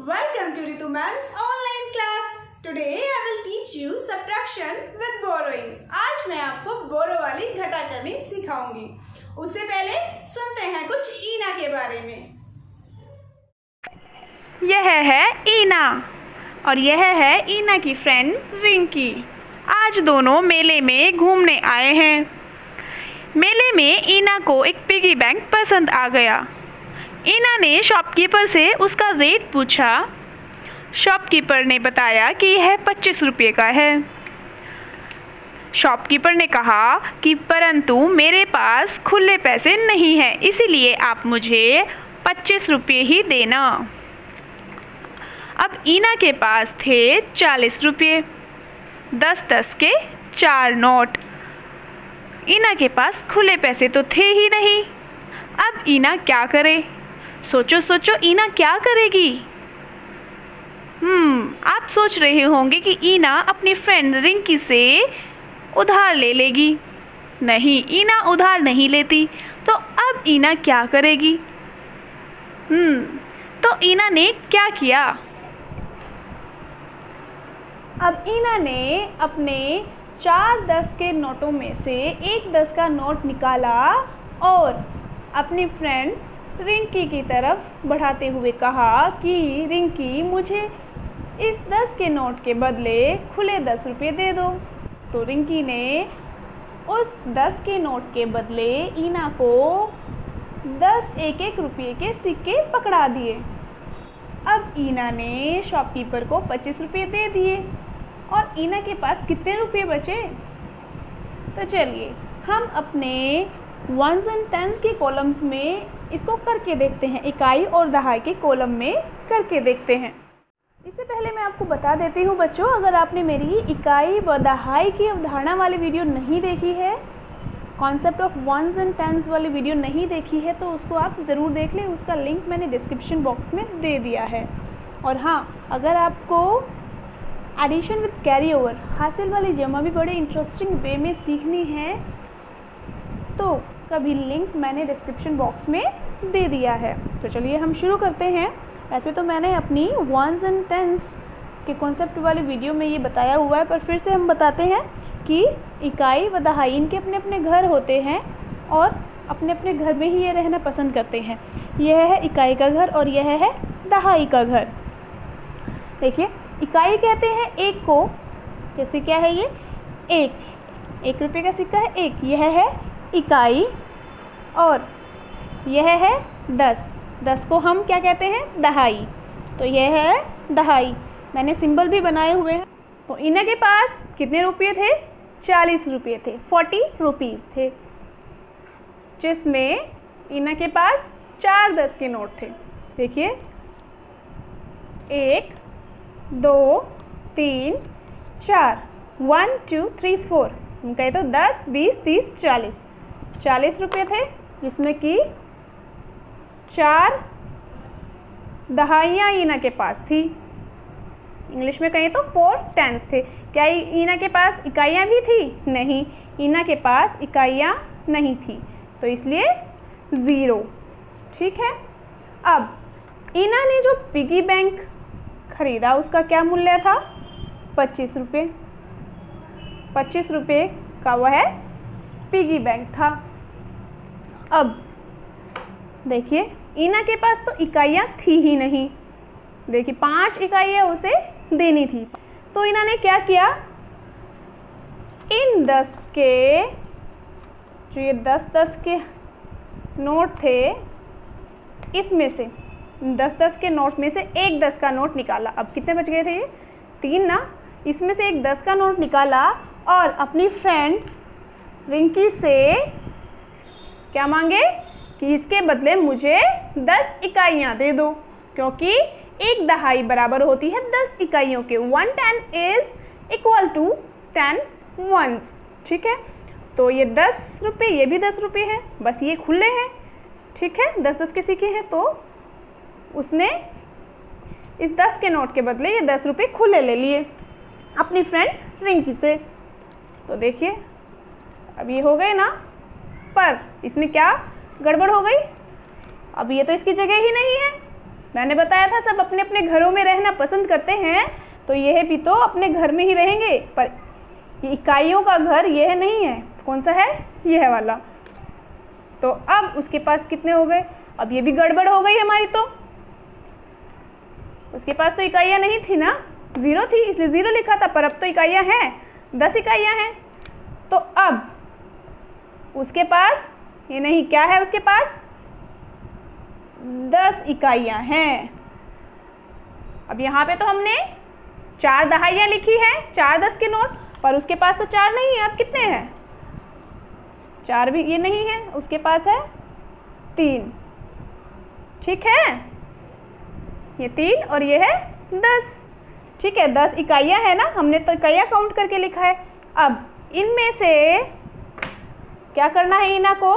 Welcome to Ritu Ma'am's online class. Today I will teach you subtraction with borrowing. आज मैं आपको बोरो वाली घटा करनी सिखाऊंगी। उससे पहले सुनते हैं कुछ ईना के बारे में। यह है ईना और यह है ईना की फ्रेंड रिंकी। आज दोनों मेले में घूमने आए हैं। मेले में ईना को एक पिगी बैंक पसंद आ गया। ईना ने शॉपकीपर से उसका रेट पूछा। शॉपकीपर ने बताया कि यह 25 रुपये का है। शॉपकीपर ने कहा कि परंतु मेरे पास खुले पैसे नहीं हैं, इसीलिए आप मुझे 25 रुपये ही देना। अब ईना के पास थे 40 रुपये, 10-10 के 4 नोट। ईना के पास खुले पैसे तो थे ही नहीं। अब ईना क्या करे? सोचो सोचो, ईना क्या करेगी? आप सोच रहे होंगे कि ईना अपनी फ्रेंड रिंकी से उधार ले लेगी। नहीं, ईना उधार नहीं लेती। तो अब ईना क्या करेगी? तो ईना ने क्या किया? अब ईना ने अपने 4 10 के नोटों में से एक 10 का नोट निकाला और अपनी फ्रेंड रिंकी की तरफ बढ़ाते हुए कहा कि रिंकी, मुझे इस 10 के नोट के बदले खुले 10 रुपये दे दो। तो रिंकी ने उस 10 के नोट के बदले ईना को 10 एक रुपये के सिक्के पकड़ा दिए। अब ईना ने शॉपकीपर को 25 रुपये दे दिए और ईना के पास कितने रुपये बचे? तो चलिए हम अपने वंस एंड टेंस के कॉलम्स में इसको करके देखते हैं। इकाई और दहाई के कॉलम में करके देखते हैं। इससे पहले मैं आपको बता देती हूँ बच्चों, अगर आपने मेरी इकाई व दहाई की अवधारणा वाली वीडियो नहीं देखी है, concept of once and tense वाली वीडियो नहीं देखी है, तो उसको आप ज़रूर देख लें। उसका लिंक मैंने डिस्क्रिप्शन बॉक्स में दे दिया है। और हाँ, अगर आपको एडिशन विद कैरी ओवर, हासिल वाली जमा भी बड़े इंटरेस्टिंग वे में सीखनी है, तो उसका भी लिंक मैंने डिस्क्रिप्शन बॉक्स में दे दिया है। तो चलिए हम शुरू करते हैं। वैसे तो मैंने अपनी वंस एंड टेंस के कॉन्सेप्ट वाली वीडियो में ये बताया हुआ है, पर फिर से हम बताते हैं कि इकाई व दहाई इनके अपने अपने घर होते हैं और अपने अपने घर में ही ये रहना पसंद करते हैं। यह है इकाई का घर और यह है दहाई का घर। देखिए, इकाई कहते हैं एक को, जैसे क्या है ये एक रुपये का सिक्का है एक, यह है इकाई। और यह है 10 को हम क्या कहते हैं? दहाई। तो यह है दहाई। मैंने सिंबल भी बनाए हुए हैं। तो ईना के पास कितने रुपये थे? 40 रुपये थे, 40 रुपीज़ थे, जिसमें ईना के पास 4 10 के नोट थे। देखिए, 1 2 3 4, 1 2 3 4, हम कहे तो 10 20 30 40 रुपये थे, जिसमें कि 4 दहाइयाँ ईना के पास थी। इंग्लिश में कहें तो 4 टेंस थे। क्या ईना के पास इकाइयाँ भी थी? नहीं, ईना के पास इकाइयाँ नहीं थी, तो इसलिए 0। ठीक है। अब ईना ने जो पिगी बैंक खरीदा उसका क्या मूल्य था? 25 रुपये। 25 रुपये का वह पिगी बैंक था। अब देखिए, ईना के पास तो इकाइयाँ थी ही नहीं। देखिए, 5 इकाइयाँ उसे देनी थी। तो ईना ने क्या किया? इन 10 के, जो ये 10 के नोट थे, इसमें से 10 के नोट में से एक 10 का नोट निकाला। अब कितने बच गए थे? ये 3 ना। इसमें से एक 10 का नोट निकाला और अपनी फ्रेंड रिंकी से क्या मांगे कि इसके बदले मुझे 10 इकाइयाँ दे दो, क्योंकि एक दहाई बराबर होती है 10 इकाइयों के। 1 10 इज इक्वल टू 10 वंस। ठीक है। तो ये 10 रुपये, ये भी 10 रुपये है, बस ये खुले हैं। ठीक है, 10 के सिक्के हैं, तो उसने इस 10 के नोट के बदले ये 10 रुपये खुले ले लिए अपनी फ्रेंड रिंकी से। तो देखिए, अब ये हो गए ना, पर इसमें क्या गड़बड़ हो गई? अब ये तो इसकी जगह ही नहीं है। मैंने बताया था सब अपने अपने घरों में रहना पसंद करते हैं, तो यह भी तो अपने घर में ही रहेंगे, पर इकाइयों का घर यह नहीं है। कौन सा है? यह वाला। तो अब उसके पास कितने हो गए? अब ये भी गड़बड़ हो गई हमारी, तो उसके पास तो इकाइयाँ नहीं थी ना, 0 थी इसलिए 0 लिखा था, पर अब तो इकाइयाँ हैं, 10 इकाइयाँ हैं। तो अब उसके पास ये नहीं, क्या है उसके पास? 10 इकाइयाँ हैं। अब यहाँ पे तो हमने 4 दहाइयाँ लिखी है, 4 10 के नोट, पर उसके पास तो 4 नहीं है। अब कितने हैं? 4 भी ये नहीं है, उसके पास है 3। ठीक है, ये 3 और ये है 10। ठीक है, 10 इकाइयाँ है ना, हमने तो इकाइयाँ काउंट करके लिखा है। अब इनमें से क्या करना है इना को?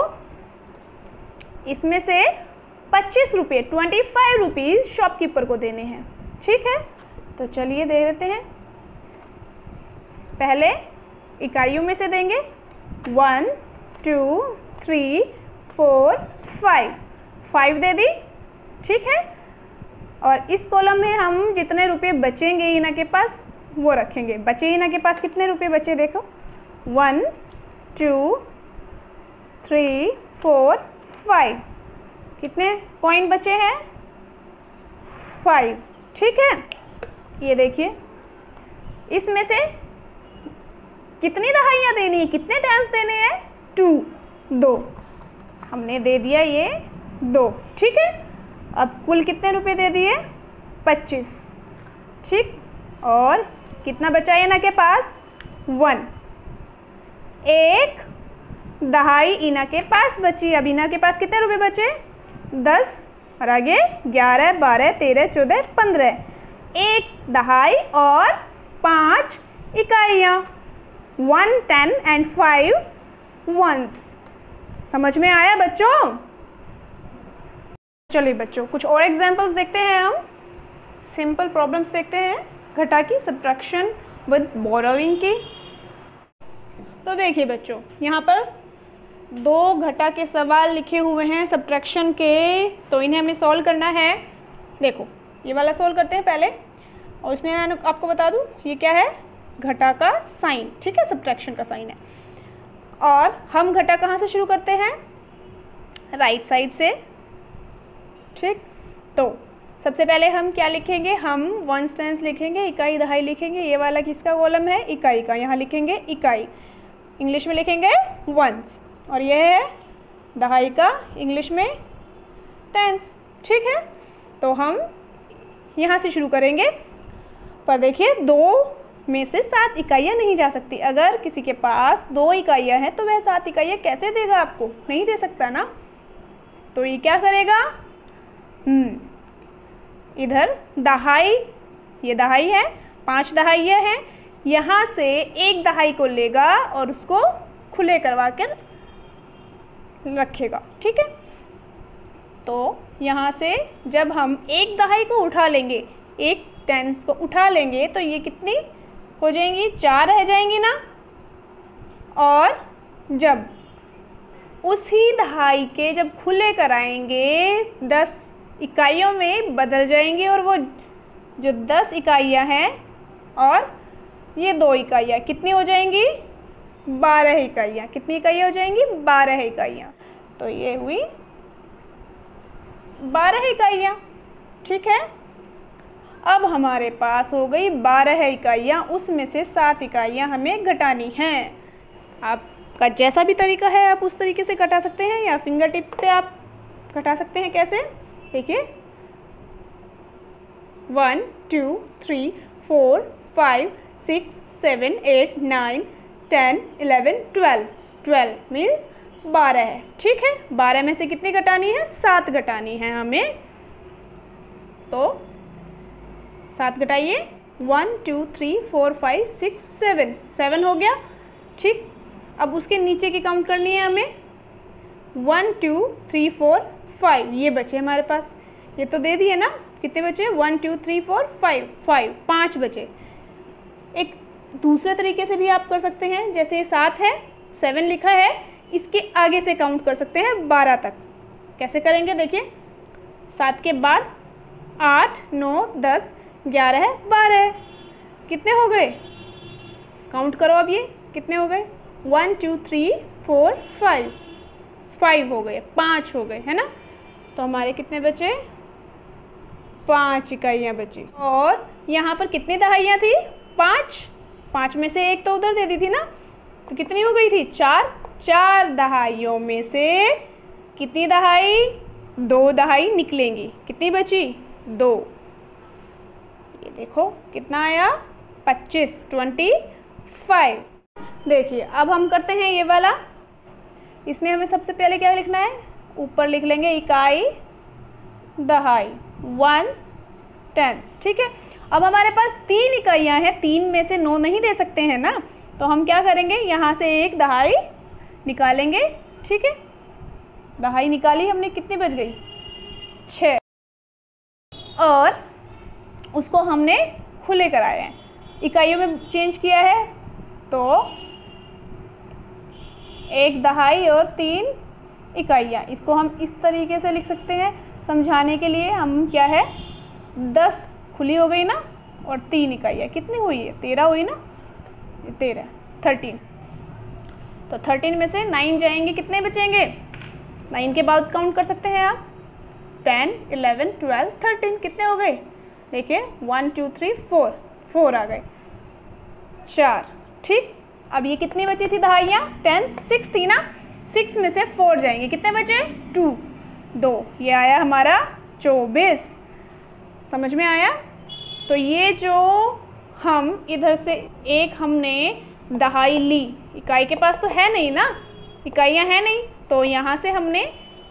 इसमें से 25 रुपये 25 रुपीज़ शॉपकीपर को देने हैं। ठीक है, तो चलिए दे देते हैं। पहले इकाइयों में से देंगे 1 2 3 4 5 दे दी। ठीक है, और इस कॉलम में हम जितने रुपए बचेंगे इना के पास वो रखेंगे। बचे इना के पास कितने रुपए बचे? देखो 1 2 3 4 5, कितने कॉइन बचे हैं? 5। ठीक है, ये देखिए इसमें से कितनी दहाइयाँ देनी है, कितने टेंस देने हैं? 2 हमने दे दिया ये 2। ठीक है, अब कुल कितने रुपए दे दिए? 25। ठीक, और कितना बचा है इना के पास? 1। एक दहाई इना के पास बची। अब इना के पास कितने रुपए बचे? 10 और आगे 11 12 13 14 15। एक दहाई और 5 इकाइयाँ, 1 10 and 5 ones। समझ में आया बच्चों? चलिए बच्चों कुछ और एग्जाम्पल्स देखते हैं। हम सिंपल प्रॉब्लम्स देखते हैं घटा की, सब्ट्रैक्शन विद बोरोइंग की। तो देखिए बच्चों, यहाँ पर 2 घटा के सवाल लिखे हुए हैं सब्ट्रैक्शन के, तो इन्हें हमें सॉल्व करना है। देखो ये वाला सॉल्व करते हैं पहले, और इसमें मैं आपको बता दूँ ये क्या है? घटा का साइन। ठीक है, सब्ट्रैक्शन का साइन है। और हम घटा कहाँ से शुरू करते हैं? राइट साइड से। ठीक, तो सबसे पहले हम क्या लिखेंगे? हम वंस टेंस लिखेंगे, इकाई दहाई लिखेंगे। ये वाला किसका कॉलम है? इकाई का, यहाँ लिखेंगे इकाई, इंग्लिश में लिखेंगे वंस, और यह है दहाई का, इंग्लिश में टेंस। ठीक है, तो हम यहाँ से शुरू करेंगे। पर देखिए 2 में से 7 इकाइयाँ नहीं जा सकती। अगर किसी के पास 2 इकाइयाँ हैं तो वह 7 इकाइयाँ कैसे देगा आपको? नहीं दे सकता ना। तो ये क्या करेगा? इधर दहाई, ये दहाई है, 5 दहाइयाँ हैं, यहाँ से 1 दहाई को लेगा और उसको खुले करवा कर रखेगा। ठीक है, तो यहाँ से जब हम 1 दहाई को उठा लेंगे, 1 टेंस को उठा लेंगे, तो ये कितनी हो जाएंगी? 4 रह जाएंगी ना। और जब उसी दहाई के जब खुले कराएंगे 10 इकाइयों में बदल जाएंगे, और वो जो 10 इकाइयाँ हैं और ये 2 इकाइयाँ कितनी हो जाएंगी? 12 इकाइयाँ। कितनी इकाइयाँ हो जाएंगी? 12 इकाइयाँ। तो ये हुई 12 इकाइयाँ। ठीक है, अब हमारे पास हो गई 12 इकाइयाँ, उसमें से 7 इकाइयाँ हमें घटानी हैं। आपका जैसा भी तरीका है आप उस तरीके से घटा सकते हैं, या फिंगर टिप्स पे आप घटा सकते हैं। कैसे? देखिए 1 2 3 4 5 6 7 8 9 10 11 12 मीन्स 12 है। ठीक है, 12 में से कितनी घटानी है? 7 घटानी है हमें। तो 7 घटाइए, 1 2 3 4 5 6 7 हो गया। ठीक, अब उसके नीचे की काउंट करनी है हमें। 1 2 3 4 5 ये बचे हमारे पास, ये तो दे दिए ना। कितने बचे? 1 2 3 4 5 5 बचे। एक दूसरे तरीके से भी आप कर सकते हैं, जैसे 7 है, 7 लिखा है, इसके आगे से काउंट कर सकते हैं 12 तक। कैसे करेंगे? देखिए 7 के बाद 8, 9, 10, 11, 12 कितने हो गए? काउंट करो अब ये कितने हो गए? 1 2 3 4 5 5 हो गए, 5 हो गए, है ना। तो हमारे कितने बचे? 5 इकाइयाँ बची। और यहाँ पर कितनी दहाइयाँ थी? 5। 5 में से एक तो उधर दे दी थी ना, तो कितनी हो गई थी? 4। 4 दहाइयों में से कितनी दहाई? 2 दहाई निकलेंगी। कितनी बची? 2। ये देखो कितना आया? 25, 25। देखिए अब हम करते हैं ये वाला। इसमें हमें सबसे पहले क्या लिखना है? ऊपर लिख लेंगे इकाई, दहाई, वंस, टेंस। ठीक है। अब हमारे पास 3 इकाइयाँ हैं, 3 में से 9 नहीं दे सकते हैं ना, तो हम क्या करेंगे? यहाँ से एक दहाई निकालेंगे। ठीक है, दहाई निकाली हमने, कितनी बच गई? 6। और उसको हमने खुले कराए हैं, इकाइयों में चेंज किया है, तो 1 दहाई और 3 इकाइयाँ। इसको हम इस तरीके से लिख सकते हैं समझाने के लिए। हम क्या है, 10 खुली हो गई ना, और 3 इकाइयाँ कितनी हुई है? 13 हुई ना, 13, 13। तो 13 में से 9 जाएंगे, कितने बचेंगे? 9 के बाद काउंट कर सकते हैं आप। 10, 11, 12, 13 कितने हो गए? देखिए 1 2 3 4, 4 आ गए, 4। ठीक। अब ये कितनी बची थी दहाइयाँ? 10, 6 थी ना, 6 में से 4 जाएंगे, कितने बचे? 2। ये आया हमारा 24। समझ में आया? तो ये जो हम इधर से एक हमने दहाई ली, इकाई के पास तो है नहीं ना, इकाइयाँ हैं नहीं, तो यहाँ से हमने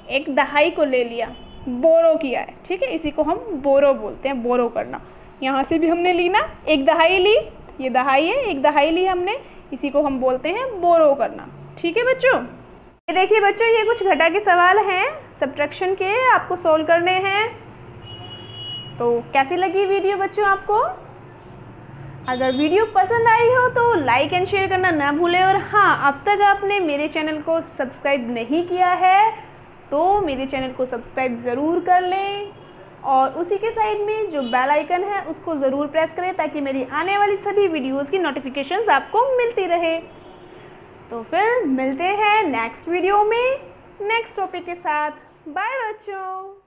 एक दहाई को ले लिया, बोरो किया है। ठीक है, इसी को हम बोरो बोलते हैं, बोरो करना। यहाँ से भी हमने ली ना, एक दहाई ली, ये दहाई है, एक दहाई ली हमने, इसी को हम बोलते हैं बोरो करना। ठीक है बच्चों। ये देखिए बच्चों, ये कुछ घटा के सवाल हैं सब्ट्रैक्शन के, आपको सोल्व करने हैं। तो कैसी लगी वीडियो बच्चों आपको? अगर वीडियो पसंद आई हो तो लाइक एंड शेयर करना ना भूलें। और हाँ, अब तक आपने मेरे चैनल को सब्सक्राइब नहीं किया है तो मेरे चैनल को सब्सक्राइब ज़रूर कर लें, और उसी के साइड में जो बेल आइकन है उसको ज़रूर प्रेस करें, ताकि मेरी आने वाली सभी वीडियोज़ की नोटिफिकेशंस आपको मिलती रहे। तो फिर मिलते हैं नेक्स्ट वीडियो में नेक्स्ट टॉपिक के साथ। बाय बच्चों।